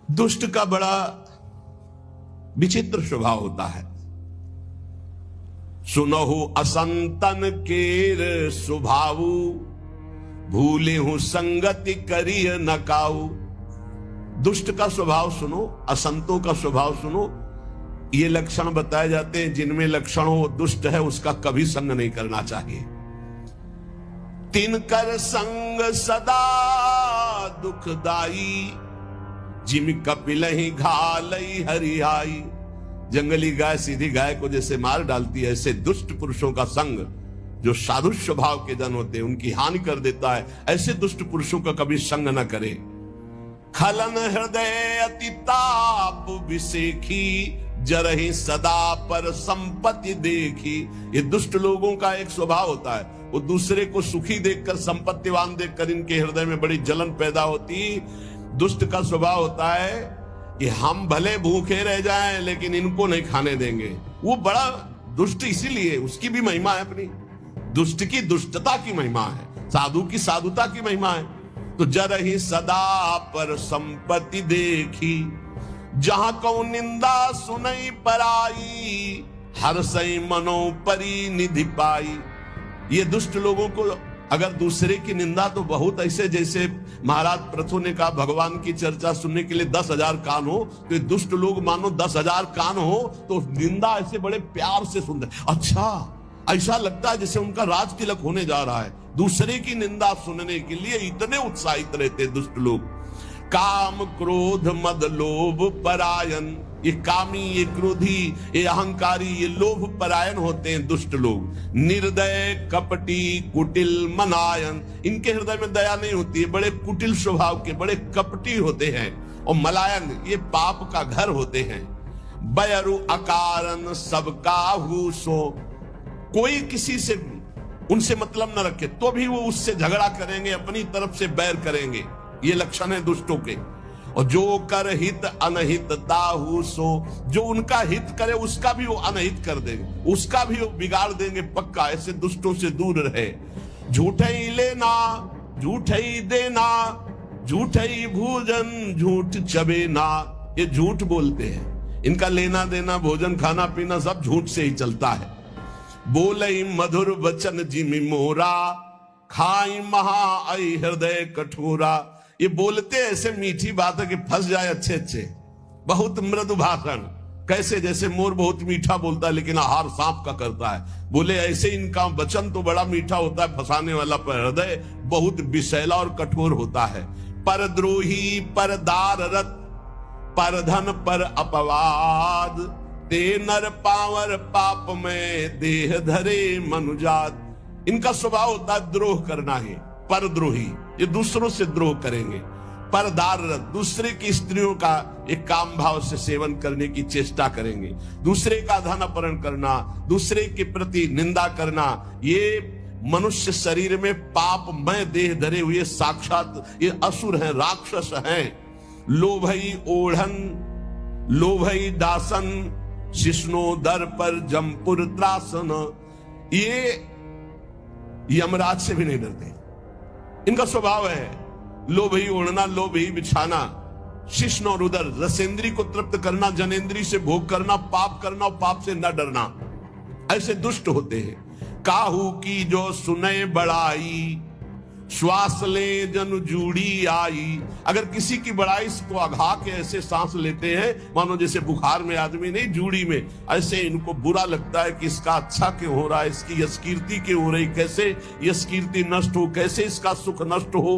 दुष्ट का बड़ा विचित्र स्वभाव होता है। सुनहु असंतन केर स्वभावु, भूले हूं संगति करिय न काऊ। दुष्ट का स्वभाव सुनो, असंतों का स्वभाव सुनो। ये लक्षण बताए जाते हैं, जिनमें लक्षण हो दुष्ट है उसका कभी संग नहीं करना चाहिए। तिनकर संग सदा दुखदाई, जिम कपिलहि घालई हरियाई। जंगली गाय सीधी गाय को जैसे मार डालती है, ऐसे दुष्ट पुरुषों का संग, जो साधु स्वभाव के जन होते हैं, उनकी हानि कर देता है। ऐसे दुष्ट पुरुषों का कभी संग न करे। खलन हृदय अति ताप विसेखी, जरहि सदा पर संपत्ति देखी। ये दुष्ट लोगों का एक स्वभाव होता है, वो दूसरे को सुखी देखकर, संपत्तिवान देखकर इनके हृदय में बड़ी जलन पैदा होती। दुष्ट का स्वभाव होता है कि हम भले भूखे रह जाएं लेकिन इनको नहीं खाने देंगे। वो बड़ा दुष्ट इसीलिए, उसकी भी महिमा है अपनी। दुष्ट की दुष्टता की महिमा है, साधु की साधुता की महिमा है। तो जरहि सदा पर संपत्ति देखी, जहां को निंदा सुनई पराई, हर सई मनो परी निधि पाई। ये दुष्ट लोगों को अगर दूसरे की निंदा, तो बहुत ऐसे, जैसे महाराज प्रथु ने कहा, भगवान की चर्चा सुनने के लिए 10,000 कान हो, तो दुष्ट लोग मानो 10,000 कान हो तो निंदा ऐसे बड़े प्यार से सुनते। अच्छा, ऐसा लगता है जैसे उनका राज तिलक होने जा रहा है। दूसरे की निंदा सुनने के लिए इतने उत्साहित रहते दुष्ट लोग। काम क्रोध मद लोभ परायण, ये कामी, ये क्रोधी, ये अहंकारी, ये लोभ परायण होते हैं दुष्ट लोग। निर्दय कपटी कुटिल मनायन, इनके हृदय में दया नहीं होती है, बड़े कुटिल स्वभाव के, बड़े कपटी होते हैं। और मलायन, ये पाप का घर होते हैं। बयरु अकारण सबका हुसो, कोई किसी से उनसे मतलब न रखे तो भी वो उससे झगड़ा करेंगे, अपनी तरफ से बैर करेंगे। ये लक्षण है दुष्टों के। और जो कर हित अनहित ताहु सो, जो उनका हित करे उसका भी वो अनहित कर देंगे, उसका भी वो बिगाड़ देंगे पक्का। ऐसे दुष्टों से दूर रहे। झूठे ही लेना झूठे ही देना, झूठे ही भोजन झूठ चबेना। ये झूठ बोलते हैं, इनका लेना देना, भोजन खाना पीना सब झूठ से ही चलता है। बोलई मधुर वचन जिमि मोरा, खाई महा आई हृदय कठोरा। ये बोलते ऐसे मीठी बात है कि फंस जाए अच्छे अच्छे। बहुत मृदु भाषण, कैसे जैसे मोर बहुत मीठा बोलता है लेकिन आहार सांप का करता है। बोले ऐसे इनका वचन तो बड़ा मीठा होता है फंसाने वाला, पर हृदय बहुत विषैला और कठोर होता है। पर द्रोही पर दाररत, पर धन पर अपवाद, ते नर पावर पाप में देह धरे मनुजात। इनका स्वभाव होता है द्रोह करना है। परद्रोही, ये दूसरों से द्रोह करेंगे। परदाररत, दूसरे की स्त्रियों का एक काम भाव से सेवन करने की चेष्टा करेंगे। दूसरे का धन अपहरण करना, दूसरे के प्रति निंदा करना, ये मनुष्य शरीर में पापमय देह धरे हुए साक्षात ये असुर हैं, राक्षस हैं। लोभई ओढ़न लोभई दासन, शिष्णो दर पर जमपुर त्रासन। ये यमराज से भी नहीं डरते, इनका स्वभाव है लोभ ही ओढ़ना, लोभ ही बिछाना, शिष्ण और उदर, रसेंद्री को तृप्त करना, जनेंद्री से भोग करना, पाप करना और पाप से न डरना। ऐसे दुष्ट होते हैं। काहू की जो सुने बड़ाई, श्वास ले जन जूड़ी आई। अगर किसी की बड़ाई को अघा के ऐसे सांस लेते हैं मानो जैसे बुखार में आदमी नहीं, जूड़ी में, ऐसे इनको बुरा लगता है कि इसका अच्छा क्यों हो रहा है, इसकी यशकीर्ति क्यों हो रही, कैसे यशकीर्ति नष्ट हो, कैसे इसका सुख नष्ट हो।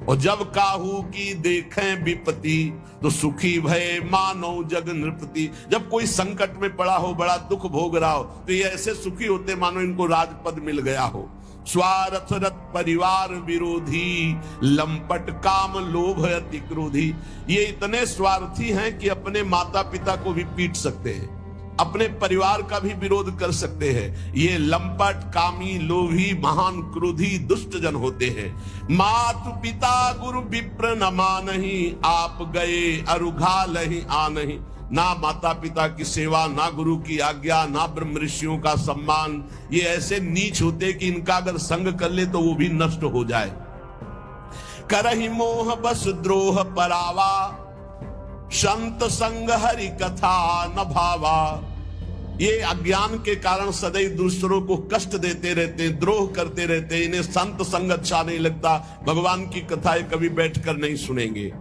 और जब काहू की देखें विपत्ति, तो सुखी भय मानो जग नृपति। जब कोई संकट में पड़ा हो, बड़ा दुख भोग रहा हो, तो ये ऐसे सुखी होते मानो इनको राजपद मिल गया हो। स्वार्थ रत परिवार विरोधी, लंपट काम लोभ अति क्रोधी। ये इतने स्वार्थी हैं कि अपने माता पिता को भी पीट सकते हैं, अपने परिवार का भी विरोध कर सकते हैं। ये लंपट कामी लोभी महान क्रोधी दुष्ट जन होते हैं। मातु पिता गुरु विप्र न मानहि, आप गए अरुघा लहि आनहि। ना माता पिता की सेवा, ना गुरु की आज्ञा, ना ब्रह्म ऋषियों का सम्मान। ये ऐसे नीच होते कि इनका अगर संग कर ले तो वो भी नष्ट हो जाए। करहि मोह बस द्रोह परावा, संत संग हरि कथा न भावा। ये अज्ञान के कारण सदैव दूसरों को कष्ट देते रहते हैं, द्रोह करते रहते हैं, इन्हें संत संग अच्छा नहीं लगता, भगवान की कथाएं कभी बैठकर नहीं सुनेंगे।